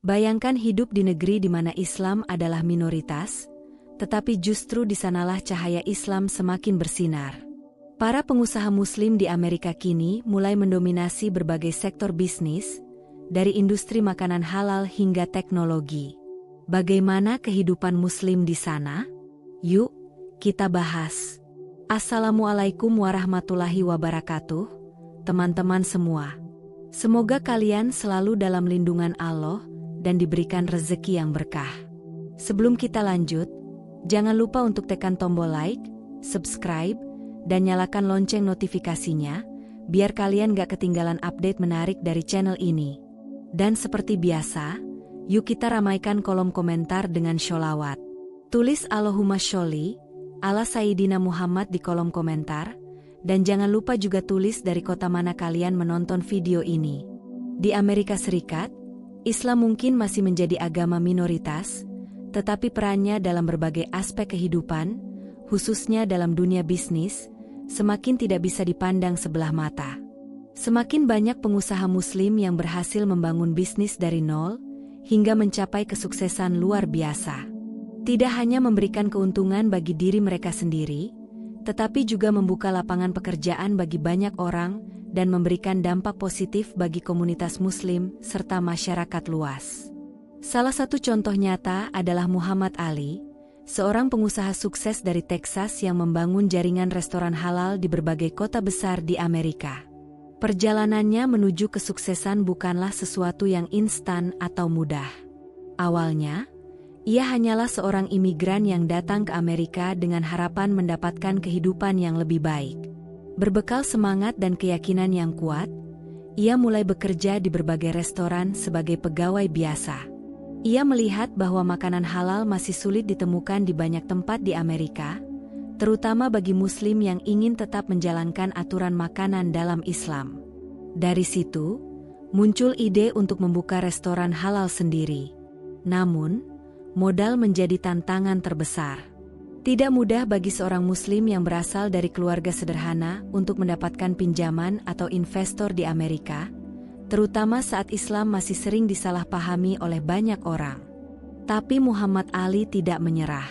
Bayangkan hidup di negeri di mana Islam adalah minoritas, tetapi justru di sanalah cahaya Islam semakin bersinar. Para pengusaha Muslim di Amerika kini mulai mendominasi berbagai sektor bisnis, dari industri makanan halal hingga teknologi. Bagaimana kehidupan Muslim di sana? Yuk, kita bahas. Assalamualaikum warahmatullahi wabarakatuh, teman-teman semua. Semoga kalian selalu dalam lindungan Allah dan diberikan rezeki yang berkah. Sebelum kita lanjut, jangan lupa untuk tekan tombol like, subscribe, dan nyalakan lonceng notifikasinya, biar kalian gak ketinggalan update menarik dari channel ini. Dan seperti biasa, yuk kita ramaikan kolom komentar dengan sholawat. Tulis Allahumma sholli ala Sayyidina Muhammad di kolom komentar, dan jangan lupa juga tulis dari kota mana kalian menonton video ini. Di Amerika Serikat, Islam mungkin masih menjadi agama minoritas, tetapi perannya dalam berbagai aspek kehidupan, khususnya dalam dunia bisnis, semakin tidak bisa dipandang sebelah mata. Semakin banyak pengusaha Muslim yang berhasil membangun bisnis dari nol, hingga mencapai kesuksesan luar biasa. Tidak hanya memberikan keuntungan bagi diri mereka sendiri, tetapi juga membuka lapangan pekerjaan bagi banyak orang, dan memberikan dampak positif bagi komunitas Muslim serta masyarakat luas. Salah satu contoh nyata adalah Muhammad Ali, seorang pengusaha sukses dari Texas yang membangun jaringan restoran halal di berbagai kota besar di Amerika. Perjalanannya menuju kesuksesan bukanlah sesuatu yang instan atau mudah. Awalnya, ia hanyalah seorang imigran yang datang ke Amerika dengan harapan mendapatkan kehidupan yang lebih baik. Berbekal semangat dan keyakinan yang kuat, ia mulai bekerja di berbagai restoran sebagai pegawai biasa. Ia melihat bahwa makanan halal masih sulit ditemukan di banyak tempat di Amerika, terutama bagi Muslim yang ingin tetap menjalankan aturan makanan dalam Islam. Dari situ, muncul ide untuk membuka restoran halal sendiri. Namun, modal menjadi tantangan terbesar. Tidak mudah bagi seorang Muslim yang berasal dari keluarga sederhana untuk mendapatkan pinjaman atau investor di Amerika, terutama saat Islam masih sering disalahpahami oleh banyak orang. Tapi Muhammad Ali tidak menyerah.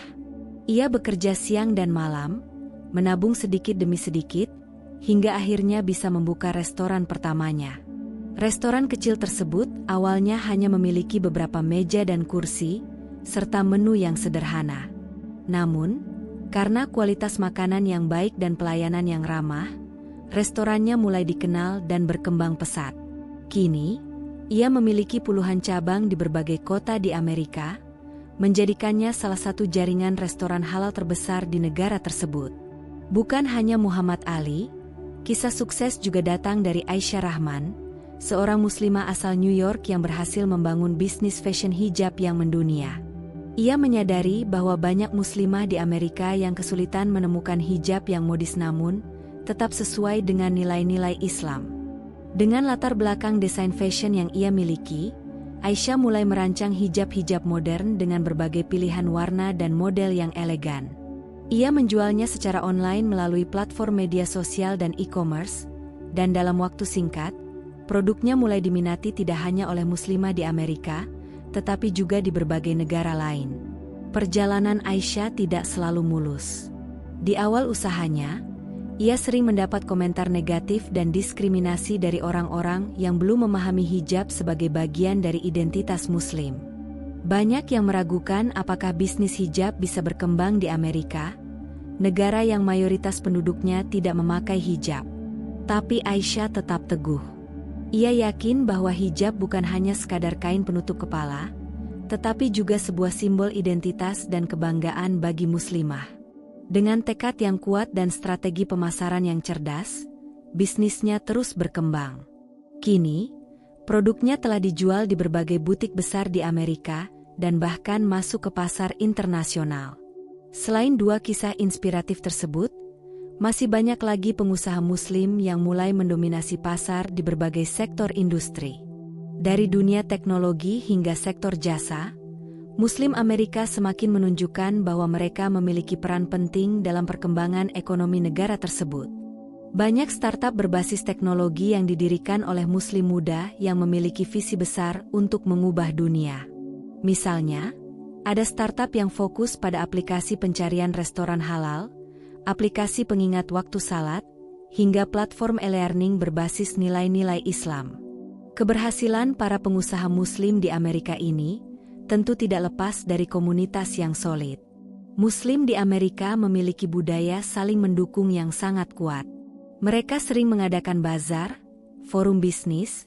Ia bekerja siang dan malam, menabung sedikit demi sedikit, hingga akhirnya bisa membuka restoran pertamanya. Restoran kecil tersebut awalnya hanya memiliki beberapa meja dan kursi, serta menu yang sederhana. Namun, karena kualitas makanan yang baik dan pelayanan yang ramah, restorannya mulai dikenal dan berkembang pesat. Kini, ia memiliki puluhan cabang di berbagai kota di Amerika, menjadikannya salah satu jaringan restoran halal terbesar di negara tersebut. Bukan hanya Muhammad Ali, kisah sukses juga datang dari Aisyah Rahman, seorang muslimah asal New York yang berhasil membangun bisnis fashion hijab yang mendunia. Ia menyadari bahwa banyak muslimah di Amerika yang kesulitan menemukan hijab yang modis namun tetap sesuai dengan nilai-nilai Islam. Dengan latar belakang desain fashion yang ia miliki, Aisyah mulai merancang hijab-hijab modern dengan berbagai pilihan warna dan model yang elegan. Ia menjualnya secara online melalui platform media sosial dan e-commerce, dan dalam waktu singkat, produknya mulai diminati tidak hanya oleh muslimah di Amerika, tetapi juga di berbagai negara lain. Perjalanan Aisyah tidak selalu mulus. Di awal usahanya, ia sering mendapat komentar negatif dan diskriminasi dari orang-orang yang belum memahami hijab sebagai bagian dari identitas Muslim. Banyak yang meragukan apakah bisnis hijab bisa berkembang di Amerika, negara yang mayoritas penduduknya tidak memakai hijab. Tapi Aisyah tetap teguh. Ia yakin bahwa hijab bukan hanya sekadar kain penutup kepala, tetapi juga sebuah simbol identitas dan kebanggaan bagi muslimah. Dengan tekad yang kuat dan strategi pemasaran yang cerdas, bisnisnya terus berkembang. Kini, produknya telah dijual di berbagai butik besar di Amerika dan bahkan masuk ke pasar internasional. Selain dua kisah inspiratif tersebut, masih banyak lagi pengusaha Muslim yang mulai mendominasi pasar di berbagai sektor industri. Dari dunia teknologi hingga sektor jasa, Muslim Amerika semakin menunjukkan bahwa mereka memiliki peran penting dalam perkembangan ekonomi negara tersebut. Banyak startup berbasis teknologi yang didirikan oleh Muslim muda yang memiliki visi besar untuk mengubah dunia. Misalnya, ada startup yang fokus pada aplikasi pencarian restoran halal, aplikasi pengingat waktu salat, hingga platform e-learning berbasis nilai-nilai Islam. Keberhasilan para pengusaha Muslim di Amerika ini tentu tidak lepas dari komunitas yang solid. Muslim di Amerika memiliki budaya saling mendukung yang sangat kuat. Mereka sering mengadakan bazar, forum bisnis,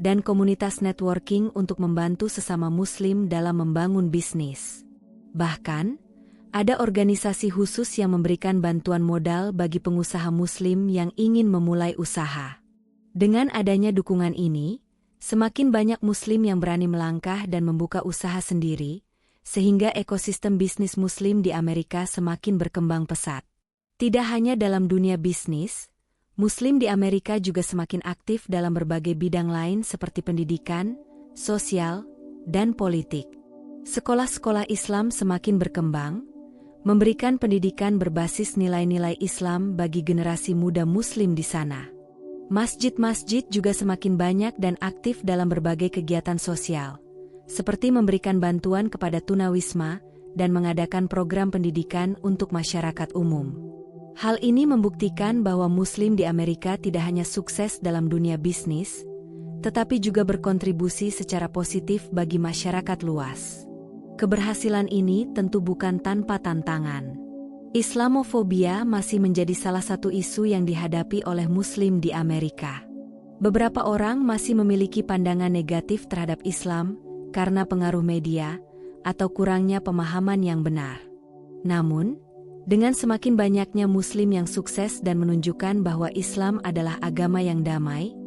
dan komunitas networking untuk membantu sesama Muslim dalam membangun bisnis. Bahkan, ada organisasi khusus yang memberikan bantuan modal bagi pengusaha Muslim yang ingin memulai usaha. Dengan adanya dukungan ini, semakin banyak Muslim yang berani melangkah dan membuka usaha sendiri, sehingga ekosistem bisnis Muslim di Amerika semakin berkembang pesat. Tidak hanya dalam dunia bisnis, Muslim di Amerika juga semakin aktif dalam berbagai bidang lain seperti pendidikan, sosial, dan politik. Sekolah-sekolah Islam semakin berkembang, memberikan pendidikan berbasis nilai-nilai Islam bagi generasi muda Muslim di sana. Masjid-masjid juga semakin banyak dan aktif dalam berbagai kegiatan sosial, seperti memberikan bantuan kepada tunawisma dan mengadakan program pendidikan untuk masyarakat umum. Hal ini membuktikan bahwa Muslim di Amerika tidak hanya sukses dalam dunia bisnis, tetapi juga berkontribusi secara positif bagi masyarakat luas. Keberhasilan ini tentu bukan tanpa tantangan. Islamofobia masih menjadi salah satu isu yang dihadapi oleh Muslim di Amerika. Beberapa orang masih memiliki pandangan negatif terhadap Islam karena pengaruh media atau kurangnya pemahaman yang benar. Namun, dengan semakin banyaknya Muslim yang sukses dan menunjukkan bahwa Islam adalah agama yang damai,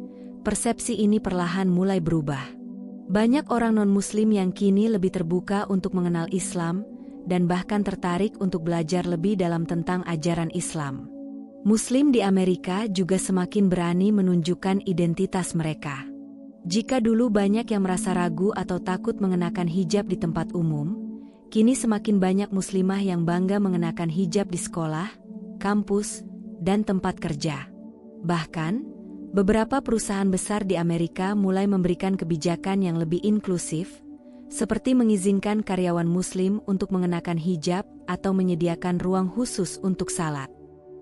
persepsi ini perlahan mulai berubah. Banyak orang non-Muslim yang kini lebih terbuka untuk mengenal Islam dan bahkan tertarik untuk belajar lebih dalam tentang ajaran Islam. Muslim di Amerika juga semakin berani menunjukkan identitas mereka. Jika dulu banyak yang merasa ragu atau takut mengenakan hijab di tempat umum, kini semakin banyak muslimah yang bangga mengenakan hijab di sekolah, kampus, dan tempat kerja. Bahkan, beberapa perusahaan besar di Amerika mulai memberikan kebijakan yang lebih inklusif, seperti mengizinkan karyawan muslim untuk mengenakan hijab atau menyediakan ruang khusus untuk salat.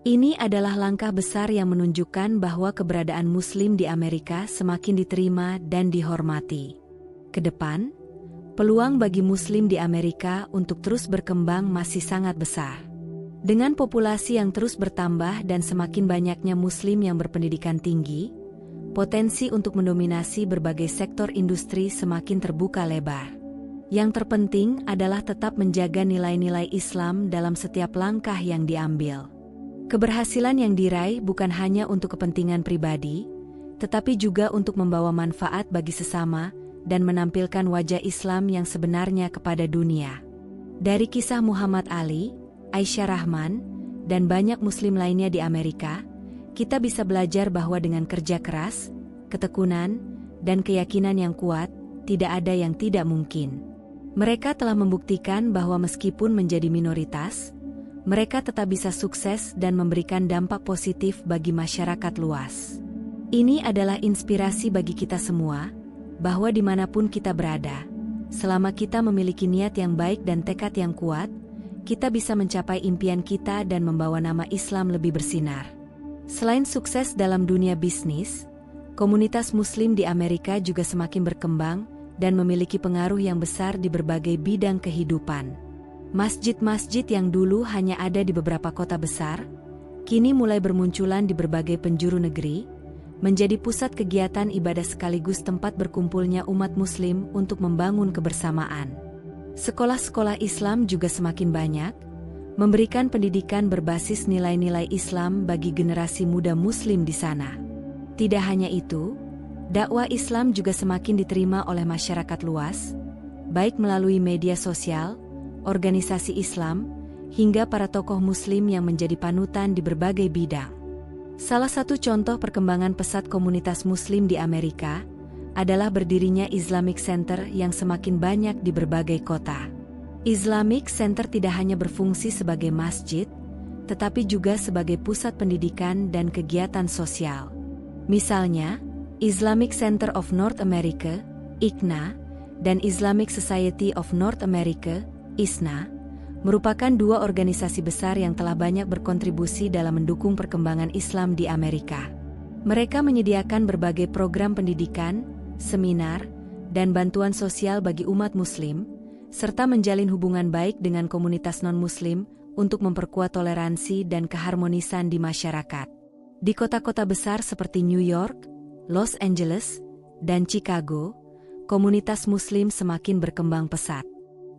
Ini adalah langkah besar yang menunjukkan bahwa keberadaan muslim di Amerika semakin diterima dan dihormati. Kedepan, peluang bagi Muslim di Amerika untuk terus berkembang masih sangat besar. Dengan populasi yang terus bertambah dan semakin banyaknya Muslim yang berpendidikan tinggi, potensi untuk mendominasi berbagai sektor industri semakin terbuka lebar. Yang terpenting adalah tetap menjaga nilai-nilai Islam dalam setiap langkah yang diambil. Keberhasilan yang diraih bukan hanya untuk kepentingan pribadi, tetapi juga untuk membawa manfaat bagi sesama, dan menampilkan wajah Islam yang sebenarnya kepada dunia. Dari kisah Muhammad Ali, Aisyah Rahman, dan banyak Muslim lainnya di Amerika, kita bisa belajar bahwa dengan kerja keras, ketekunan, dan keyakinan yang kuat, tidak ada yang tidak mungkin. Mereka telah membuktikan bahwa meskipun menjadi minoritas, mereka tetap bisa sukses dan memberikan dampak positif bagi masyarakat luas. Ini adalah inspirasi bagi kita semua, bahwa dimanapun kita berada, selama kita memiliki niat yang baik dan tekad yang kuat, kita bisa mencapai impian kita dan membawa nama Islam lebih bersinar. Selain sukses dalam dunia bisnis, komunitas Muslim di Amerika juga semakin berkembang dan memiliki pengaruh yang besar di berbagai bidang kehidupan. Masjid-masjid yang dulu hanya ada di beberapa kota besar, kini mulai bermunculan di berbagai penjuru negeri, menjadi pusat kegiatan ibadah sekaligus tempat berkumpulnya umat Muslim untuk membangun kebersamaan. Sekolah-sekolah Islam juga semakin banyak, memberikan pendidikan berbasis nilai-nilai Islam bagi generasi muda Muslim di sana. Tidak hanya itu, dakwah Islam juga semakin diterima oleh masyarakat luas, baik melalui media sosial, organisasi Islam, hingga para tokoh Muslim yang menjadi panutan di berbagai bidang. Salah satu contoh perkembangan pesat komunitas Muslim di Amerika adalah berdirinya Islamic Center yang semakin banyak di berbagai kota. Islamic Center tidak hanya berfungsi sebagai masjid, tetapi juga sebagai pusat pendidikan dan kegiatan sosial. Misalnya, Islamic Center of North America, ICNA, dan Islamic Society of North America, ISNA, merupakan dua organisasi besar yang telah banyak berkontribusi dalam mendukung perkembangan Islam di Amerika. Mereka menyediakan berbagai program pendidikan, seminar, dan bantuan sosial bagi umat Muslim, serta menjalin hubungan baik dengan komunitas non-Muslim untuk memperkuat toleransi dan keharmonisan di masyarakat. Di kota-kota besar seperti New York, Los Angeles, dan Chicago, komunitas Muslim semakin berkembang pesat.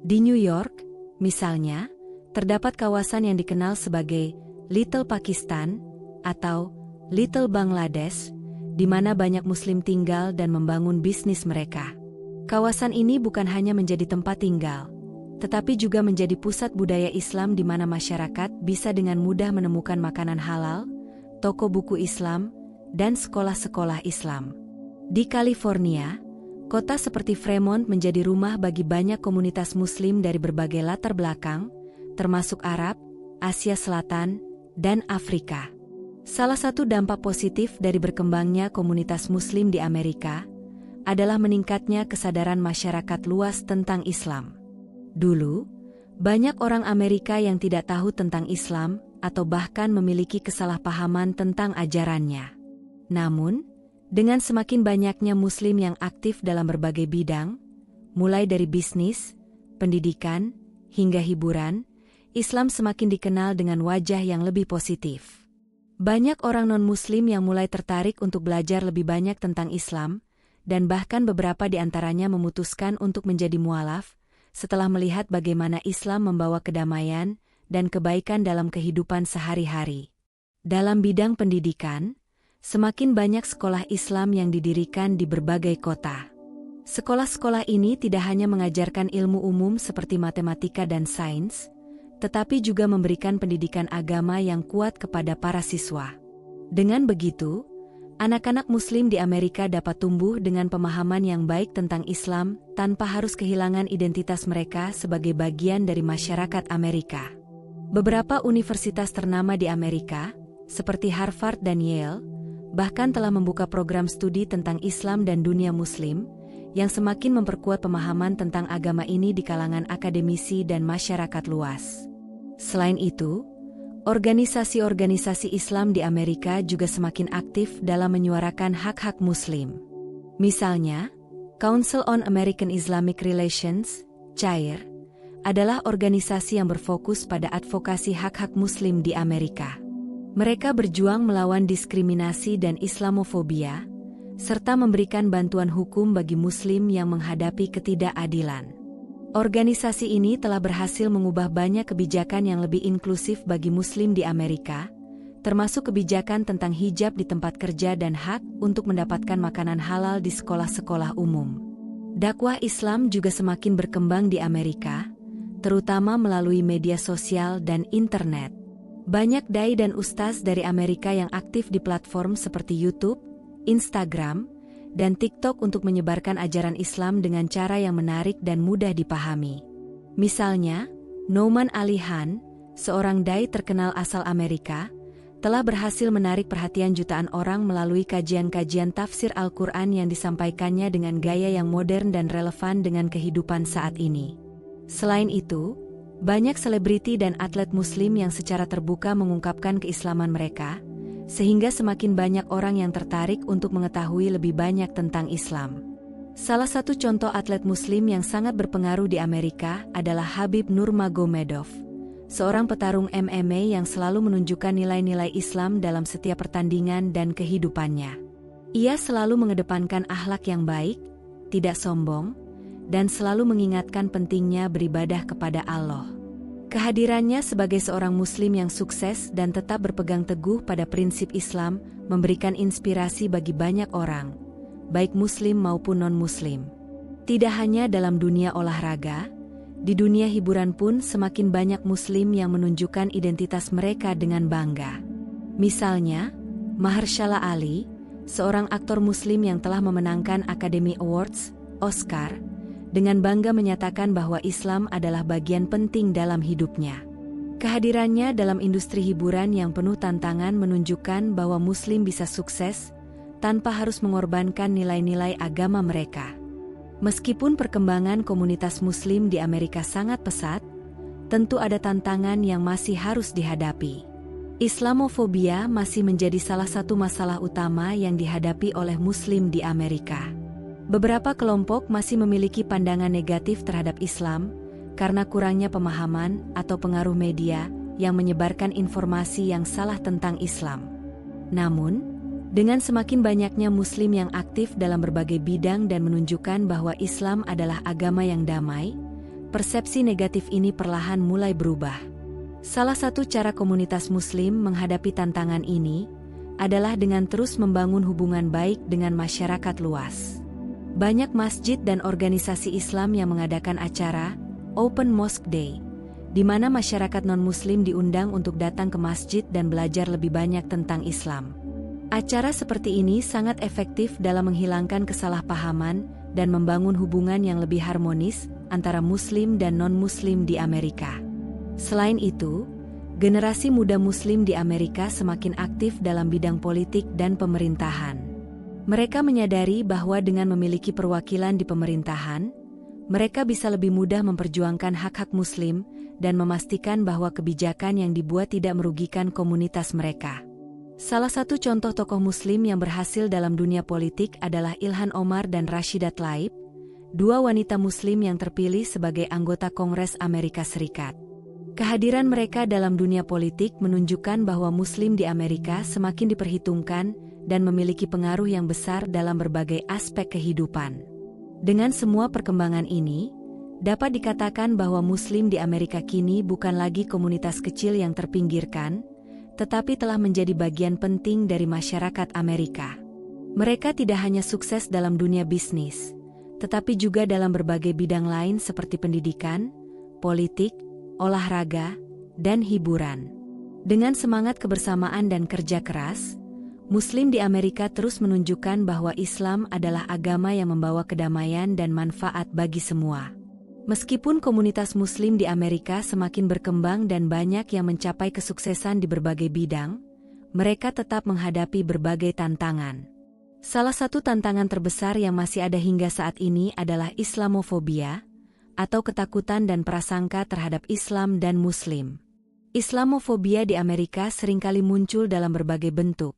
Di New York, misalnya, terdapat kawasan yang dikenal sebagai Little Pakistan atau Little Bangladesh, di mana banyak Muslim tinggal dan membangun bisnis mereka. Kawasan ini bukan hanya menjadi tempat tinggal, tetapi juga menjadi pusat budaya Islam di mana masyarakat bisa dengan mudah menemukan makanan halal, toko buku Islam, dan sekolah-sekolah Islam. Di California, kota seperti Fremont menjadi rumah bagi banyak komunitas Muslim dari berbagai latar belakang, termasuk Arab, Asia Selatan, dan Afrika. Salah satu dampak positif dari berkembangnya komunitas Muslim di Amerika adalah meningkatnya kesadaran masyarakat luas tentang Islam. Dulu, banyak orang Amerika yang tidak tahu tentang Islam atau bahkan memiliki kesalahpahaman tentang ajarannya. Namun, dengan semakin banyaknya Muslim yang aktif dalam berbagai bidang, mulai dari bisnis, pendidikan, hingga hiburan, Islam semakin dikenal dengan wajah yang lebih positif. Banyak orang non-Muslim yang mulai tertarik untuk belajar lebih banyak tentang Islam, dan bahkan beberapa di antaranya memutuskan untuk menjadi mualaf, setelah melihat bagaimana Islam membawa kedamaian dan kebaikan dalam kehidupan sehari-hari. Dalam bidang pendidikan, semakin banyak sekolah Islam yang didirikan di berbagai kota. Sekolah-sekolah ini tidak hanya mengajarkan ilmu umum seperti matematika dan sains, tetapi juga memberikan pendidikan agama yang kuat kepada para siswa. Dengan begitu, anak-anak Muslim di Amerika dapat tumbuh dengan pemahaman yang baik tentang Islam tanpa harus kehilangan identitas mereka sebagai bagian dari masyarakat Amerika. Beberapa universitas ternama di Amerika, seperti Harvard dan Yale, bahkan telah membuka program studi tentang Islam dan dunia Muslim, yang semakin memperkuat pemahaman tentang agama ini di kalangan akademisi dan masyarakat luas. Selain itu, organisasi-organisasi Islam di Amerika juga semakin aktif dalam menyuarakan hak-hak Muslim. Misalnya, Council on American Islamic Relations, CAIR, adalah organisasi yang berfokus pada advokasi hak-hak Muslim di Amerika. Mereka berjuang melawan diskriminasi dan Islamofobia, serta memberikan bantuan hukum bagi Muslim yang menghadapi ketidakadilan. Organisasi ini telah berhasil mengubah banyak kebijakan yang lebih inklusif bagi Muslim di Amerika, termasuk kebijakan tentang hijab di tempat kerja dan hak untuk mendapatkan makanan halal di sekolah-sekolah umum. Dakwah Islam juga semakin berkembang di Amerika, terutama melalui media sosial dan internet. Banyak dai dan ustaz dari Amerika yang aktif di platform seperti YouTube, Instagram, dan TikTok untuk menyebarkan ajaran Islam dengan cara yang menarik dan mudah dipahami. Misalnya, Nouman Ali Khan, seorang dai terkenal asal Amerika, telah berhasil menarik perhatian jutaan orang melalui kajian-kajian tafsir Al-Quran yang disampaikannya dengan gaya yang modern dan relevan dengan kehidupan saat ini. Selain itu, banyak selebriti dan atlet Muslim yang secara terbuka mengungkapkan keislaman mereka, sehingga semakin banyak orang yang tertarik untuk mengetahui lebih banyak tentang Islam. Salah satu contoh atlet Muslim yang sangat berpengaruh di Amerika adalah Habib Nurmagomedov, seorang petarung MMA yang selalu menunjukkan nilai-nilai Islam dalam setiap pertandingan dan kehidupannya. Ia selalu mengedepankan akhlak yang baik, tidak sombong, dan selalu mengingatkan pentingnya beribadah kepada Allah. Kehadirannya sebagai seorang Muslim yang sukses dan tetap berpegang teguh pada prinsip Islam memberikan inspirasi bagi banyak orang, baik Muslim maupun non-Muslim. Tidak hanya dalam dunia olahraga, di dunia hiburan pun semakin banyak Muslim yang menunjukkan identitas mereka dengan bangga. Misalnya, Mahershala Ali, seorang aktor Muslim yang telah memenangkan Academy Awards, Oscar, dengan bangga menyatakan bahwa Islam adalah bagian penting dalam hidupnya. Kehadirannya dalam industri hiburan yang penuh tantangan menunjukkan bahwa Muslim bisa sukses tanpa harus mengorbankan nilai-nilai agama mereka. Meskipun perkembangan komunitas Muslim di Amerika sangat pesat, tentu ada tantangan yang masih harus dihadapi. Islamofobia masih menjadi salah satu masalah utama yang dihadapi oleh Muslim di Amerika. Beberapa kelompok masih memiliki pandangan negatif terhadap Islam karena kurangnya pemahaman atau pengaruh media yang menyebarkan informasi yang salah tentang Islam. Namun, dengan semakin banyaknya Muslim yang aktif dalam berbagai bidang dan menunjukkan bahwa Islam adalah agama yang damai, persepsi negatif ini perlahan mulai berubah. Salah satu cara komunitas Muslim menghadapi tantangan ini adalah dengan terus membangun hubungan baik dengan masyarakat luas. Banyak masjid dan organisasi Islam yang mengadakan acara Open Mosque Day, di mana masyarakat non-Muslim diundang untuk datang ke masjid dan belajar lebih banyak tentang Islam. Acara seperti ini sangat efektif dalam menghilangkan kesalahpahaman dan membangun hubungan yang lebih harmonis antara Muslim dan non-Muslim di Amerika. Selain itu, generasi muda Muslim di Amerika semakin aktif dalam bidang politik dan pemerintahan. Mereka menyadari bahwa dengan memiliki perwakilan di pemerintahan, mereka bisa lebih mudah memperjuangkan hak-hak Muslim dan memastikan bahwa kebijakan yang dibuat tidak merugikan komunitas mereka. Salah satu contoh tokoh Muslim yang berhasil dalam dunia politik adalah Ilhan Omar dan Rashida Tlaib, dua wanita Muslim yang terpilih sebagai anggota Kongres Amerika Serikat. Kehadiran mereka dalam dunia politik menunjukkan bahwa Muslim di Amerika semakin diperhitungkan dan memiliki pengaruh yang besar dalam berbagai aspek kehidupan. Dengan semua perkembangan ini, dapat dikatakan bahwa Muslim di Amerika kini bukan lagi komunitas kecil yang terpinggirkan, tetapi telah menjadi bagian penting dari masyarakat Amerika. Mereka tidak hanya sukses dalam dunia bisnis, tetapi juga dalam berbagai bidang lain seperti pendidikan, politik, olahraga, dan hiburan. Dengan semangat kebersamaan dan kerja keras, Muslim di Amerika terus menunjukkan bahwa Islam adalah agama yang membawa kedamaian dan manfaat bagi semua. Meskipun komunitas Muslim di Amerika semakin berkembang dan banyak yang mencapai kesuksesan di berbagai bidang, mereka tetap menghadapi berbagai tantangan. Salah satu tantangan terbesar yang masih ada hingga saat ini adalah Islamofobia, atau ketakutan dan prasangka terhadap Islam dan Muslim. Islamofobia di Amerika seringkali muncul dalam berbagai bentuk,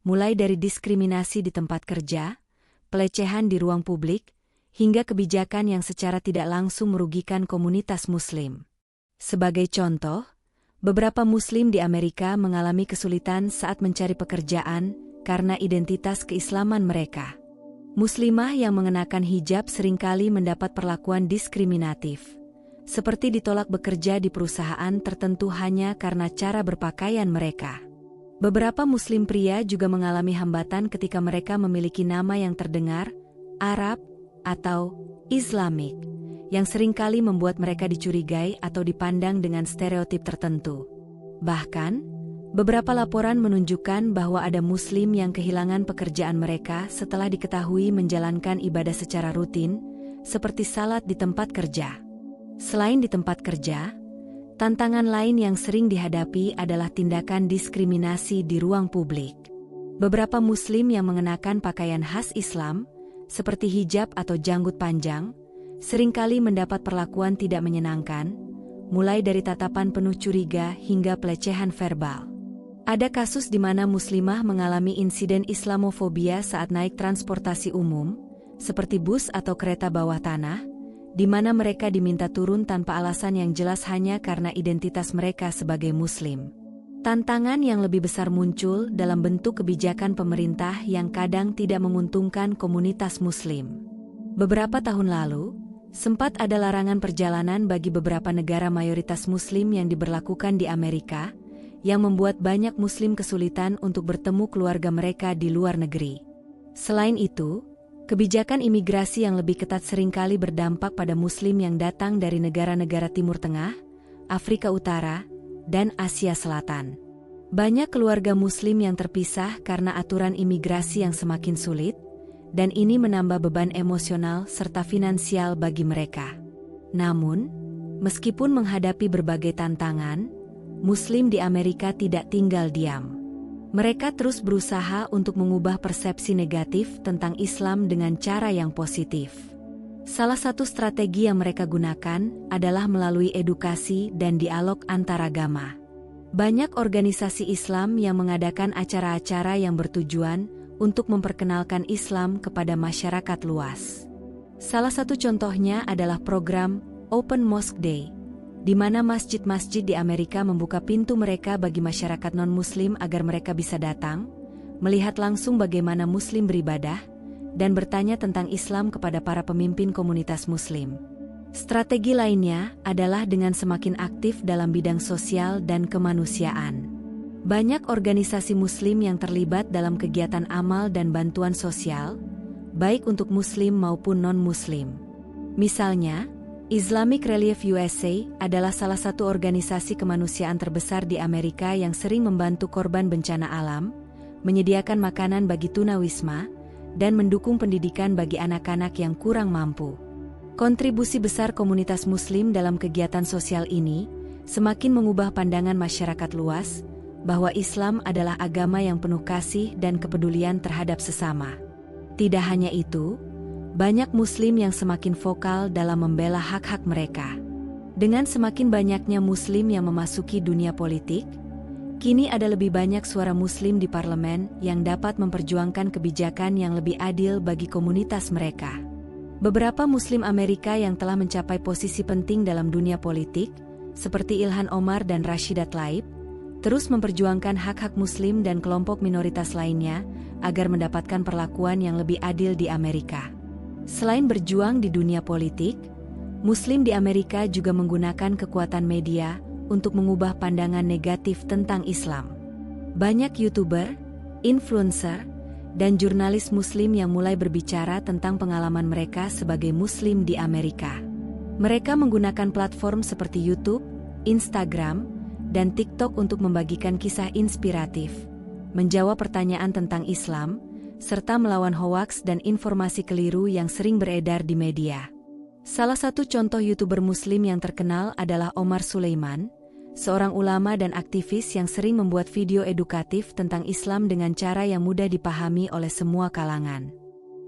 mulai dari diskriminasi di tempat kerja, pelecehan di ruang publik, hingga kebijakan yang secara tidak langsung merugikan komunitas Muslim. Sebagai contoh, beberapa Muslim di Amerika mengalami kesulitan saat mencari pekerjaan karena identitas keislaman mereka. Muslimah yang mengenakan hijab seringkali mendapat perlakuan diskriminatif, seperti ditolak bekerja di perusahaan tertentu hanya karena cara berpakaian mereka. Beberapa Muslim pria juga mengalami hambatan ketika mereka memiliki nama yang terdengar Arab atau Islamik, yang seringkali membuat mereka dicurigai atau dipandang dengan stereotip tertentu. Bahkan, beberapa laporan menunjukkan bahwa ada Muslim yang kehilangan pekerjaan mereka setelah diketahui menjalankan ibadah secara rutin, seperti salat di tempat kerja. Selain di tempat kerja, tantangan lain yang sering dihadapi adalah tindakan diskriminasi di ruang publik. Beberapa Muslim yang mengenakan pakaian khas Islam, seperti hijab atau janggut panjang, seringkali mendapat perlakuan tidak menyenangkan, mulai dari tatapan penuh curiga hingga pelecehan verbal. Ada kasus di mana Muslimah mengalami insiden Islamofobia saat naik transportasi umum, seperti bus atau kereta bawah tanah, di mana mereka diminta turun tanpa alasan yang jelas hanya karena identitas mereka sebagai Muslim. Tantangan yang lebih besar muncul dalam bentuk kebijakan pemerintah yang kadang tidak menguntungkan komunitas Muslim. Beberapa tahun lalu, sempat ada larangan perjalanan bagi beberapa negara mayoritas Muslim yang diberlakukan di Amerika, yang membuat banyak Muslim kesulitan untuk bertemu keluarga mereka di luar negeri. Selain itu, kebijakan imigrasi yang lebih ketat seringkali berdampak pada Muslim yang datang dari negara-negara Timur Tengah, Afrika Utara, dan Asia Selatan. Banyak keluarga Muslim yang terpisah karena aturan imigrasi yang semakin sulit, dan ini menambah beban emosional serta finansial bagi mereka. Namun, meskipun menghadapi berbagai tantangan, Muslim di Amerika tidak tinggal diam. Mereka terus berusaha untuk mengubah persepsi negatif tentang Islam dengan cara yang positif. Salah satu strategi yang mereka gunakan adalah melalui edukasi dan dialog antaragama. Banyak organisasi Islam yang mengadakan acara-acara yang bertujuan untuk memperkenalkan Islam kepada masyarakat luas. Salah satu contohnya adalah program Open Mosque Day, di mana masjid-masjid di Amerika membuka pintu mereka bagi masyarakat non-Muslim agar mereka bisa datang, melihat langsung bagaimana Muslim beribadah, dan bertanya tentang Islam kepada para pemimpin komunitas Muslim. Strategi lainnya adalah dengan semakin aktif dalam bidang sosial dan kemanusiaan. Banyak organisasi Muslim yang terlibat dalam kegiatan amal dan bantuan sosial, baik untuk Muslim maupun non-Muslim. Misalnya, Islamic Relief USA adalah salah satu organisasi kemanusiaan terbesar di Amerika yang sering membantu korban bencana alam, menyediakan makanan bagi tunawisma, dan mendukung pendidikan bagi anak-anak yang kurang mampu. Kontribusi besar komunitas Muslim dalam kegiatan sosial ini semakin mengubah pandangan masyarakat luas bahwa Islam adalah agama yang penuh kasih dan kepedulian terhadap sesama. Tidak hanya itu, banyak Muslim yang semakin vokal dalam membela hak-hak mereka. Dengan semakin banyaknya Muslim yang memasuki dunia politik, kini ada lebih banyak suara Muslim di parlemen yang dapat memperjuangkan kebijakan yang lebih adil bagi komunitas mereka. Beberapa Muslim Amerika yang telah mencapai posisi penting dalam dunia politik, seperti Ilhan Omar dan Rashida Tlaib, terus memperjuangkan hak-hak Muslim dan kelompok minoritas lainnya agar mendapatkan perlakuan yang lebih adil di Amerika. Selain berjuang di dunia politik, Muslim di Amerika juga menggunakan kekuatan media untuk mengubah pandangan negatif tentang Islam. Banyak YouTuber, influencer, dan jurnalis Muslim yang mulai berbicara tentang pengalaman mereka sebagai Muslim di Amerika. Mereka menggunakan platform seperti YouTube, Instagram, dan TikTok untuk membagikan kisah inspiratif, menjawab pertanyaan tentang Islam, serta melawan hoaks dan informasi keliru yang sering beredar di media. Salah satu contoh YouTuber Muslim yang terkenal adalah Omar Sulaiman, seorang ulama dan aktivis yang sering membuat video edukatif tentang Islam dengan cara yang mudah dipahami oleh semua kalangan.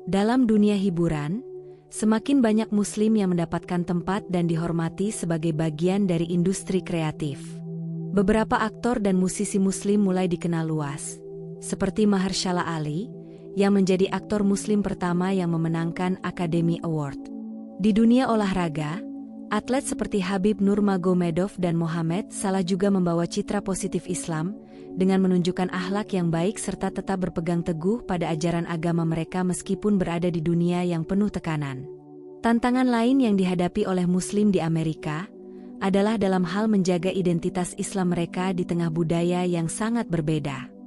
Dalam dunia hiburan, semakin banyak Muslim yang mendapatkan tempat dan dihormati sebagai bagian dari industri kreatif. Beberapa aktor dan musisi Muslim mulai dikenal luas, seperti Mahershala Ali, yang menjadi aktor Muslim pertama yang memenangkan Academy Award. Di dunia olahraga, atlet seperti Habib Nurmagomedov dan Mohamed Salah juga membawa citra positif Islam dengan menunjukkan akhlak yang baik serta tetap berpegang teguh pada ajaran agama mereka meskipun berada di dunia yang penuh tekanan. Tantangan lain yang dihadapi oleh Muslim di Amerika adalah dalam hal menjaga identitas Islam mereka di tengah budaya yang sangat berbeda.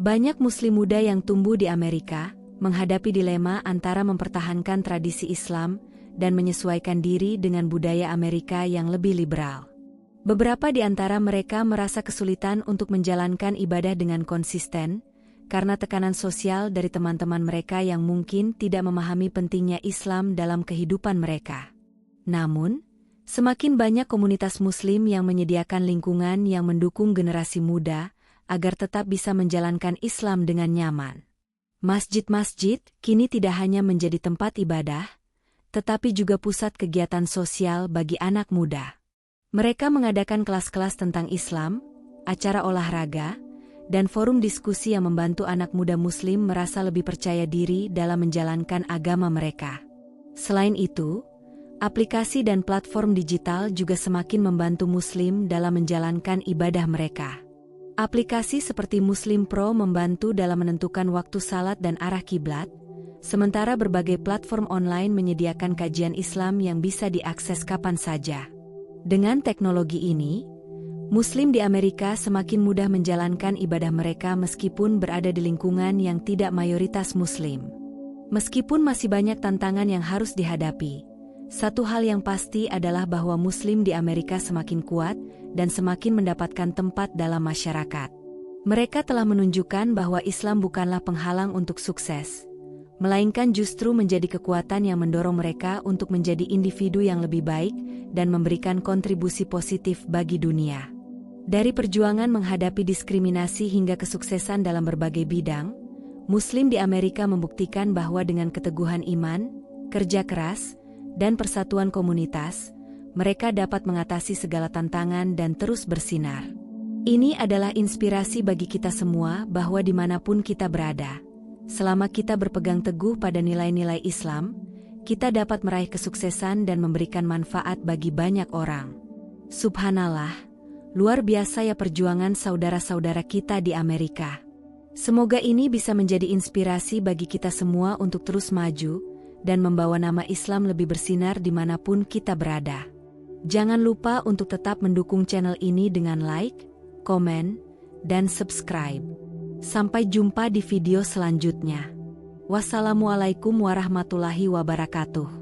Banyak Muslim muda yang tumbuh di Amerika menghadapi dilema antara mempertahankan tradisi Islam dan menyesuaikan diri dengan budaya Amerika yang lebih liberal. Beberapa di antara mereka merasa kesulitan untuk menjalankan ibadah dengan konsisten karena tekanan sosial dari teman-teman mereka yang mungkin tidak memahami pentingnya Islam dalam kehidupan mereka. Namun, semakin banyak komunitas Muslim yang menyediakan lingkungan yang mendukung generasi muda agar tetap bisa menjalankan Islam dengan nyaman. Masjid-masjid kini tidak hanya menjadi tempat ibadah, tetapi juga pusat kegiatan sosial bagi anak muda. Mereka mengadakan kelas-kelas tentang Islam, acara olahraga, dan forum diskusi yang membantu anak muda Muslim merasa lebih percaya diri dalam menjalankan agama mereka. Selain itu, aplikasi dan platform digital juga semakin membantu Muslim dalam menjalankan ibadah mereka. Aplikasi seperti Muslim Pro membantu dalam menentukan waktu salat dan arah kiblat, sementara berbagai platform online menyediakan kajian Islam yang bisa diakses kapan saja. Dengan teknologi ini, Muslim di Amerika semakin mudah menjalankan ibadah mereka meskipun berada di lingkungan yang tidak mayoritas Muslim. Meskipun masih banyak tantangan yang harus dihadapi, satu hal yang pasti adalah bahwa Muslim di Amerika semakin kuat dan semakin mendapatkan tempat dalam masyarakat. Mereka telah menunjukkan bahwa Islam bukanlah penghalang untuk sukses, melainkan justru menjadi kekuatan yang mendorong mereka untuk menjadi individu yang lebih baik dan memberikan kontribusi positif bagi dunia. Dari perjuangan menghadapi diskriminasi hingga kesuksesan dalam berbagai bidang, Muslim di Amerika membuktikan bahwa dengan keteguhan iman, kerja keras, dan persatuan komunitas, mereka dapat mengatasi segala tantangan dan terus bersinar. Ini adalah inspirasi bagi kita semua bahwa dimanapun kita berada, selama kita berpegang teguh pada nilai-nilai Islam, kita dapat meraih kesuksesan dan memberikan manfaat bagi banyak orang. Subhanallah, luar biasa ya perjuangan saudara-saudara kita di Amerika. Semoga ini bisa menjadi inspirasi bagi kita semua untuk terus maju dan membawa nama Islam lebih bersinar dimanapun kita berada. Jangan lupa untuk tetap mendukung channel ini dengan like, komen, dan subscribe. Sampai jumpa di video selanjutnya. Wassalamualaikum warahmatullahi wabarakatuh.